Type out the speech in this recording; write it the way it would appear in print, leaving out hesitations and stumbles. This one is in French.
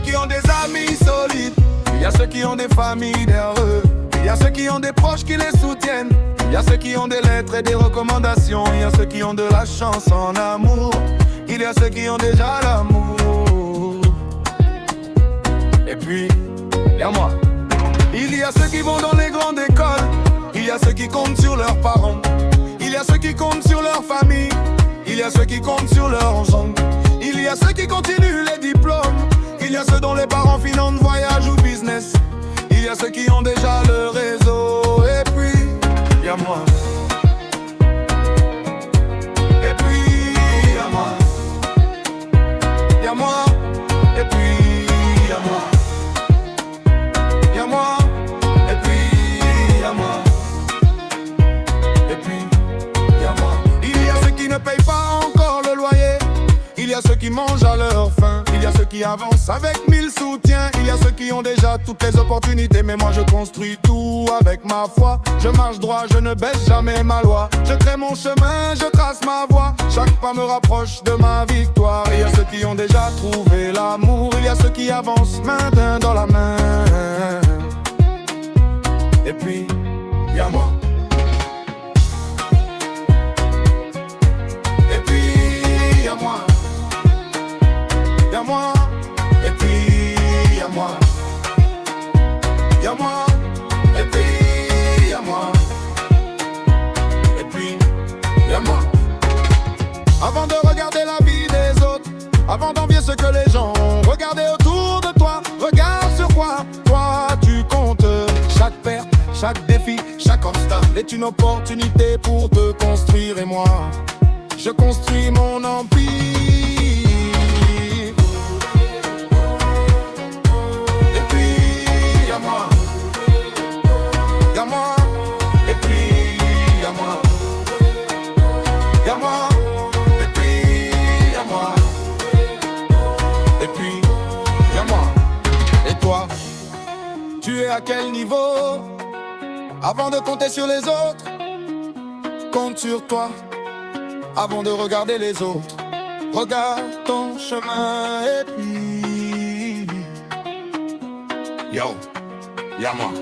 qui ont des amis solides, il y a ceux qui ont des familles derrière eux, il y a ceux qui ont des proches qui les soutiennent, il y a ceux qui ont des lettres et des recommandations, il y a ceux qui ont de la chance en amour, il y a ceux qui ont déjà l'amour. Et puis, il y a moi. Il y a ceux qui vont dans les grandes écoles, il y a ceux qui comptent sur leurs parents, il y a ceux qui comptent sur leur famille, il y a ceux qui comptent sur leur argent, il y a ceux qui continuent les diplômes, il y a ceux dont les parents financent voyage ou business, il y a ceux qui ont déjà le réseau. Et puis, il y a moi. Et puis, il y a moi. Il y a moi. Et puis, il y a moi. Il y a moi. Et puis, il y a moi. Et puis, il y a moi. Il y a ceux qui ne payent pas encore le loyer, il y a ceux qui mangent à leur faim, il y a ceux qui avancent avec 1000 soutiens, il y a ceux qui ont déjà toutes les opportunités. Mais moi je construis tout avec ma foi, je marche droit, je ne baisse jamais ma loi, je crée mon chemin, je trace ma voie, chaque pas me rapproche de ma victoire. Il y a ceux qui ont déjà trouvé l'amour, il y a ceux qui avancent main dans la main. Et puis, il y a moi. Et puis, il y a moi. Il y a moi, et puis il y a moi. Il y a moi, et puis il y a moi. Et puis il y a moi. Avant de regarder la vie des autres, avant d'envier ce que les gens ont, regardez autour de toi, regarde sur quoi toi tu comptes. Chaque perte, chaque défi, chaque obstacle est une opportunité pour te construire. Et moi, je construis mon empire. Tu es à quel niveau? Avant de compter sur les autres, compte sur toi. Avant de regarder les autres, regarde ton chemin. Et puis, yo, y'a moi.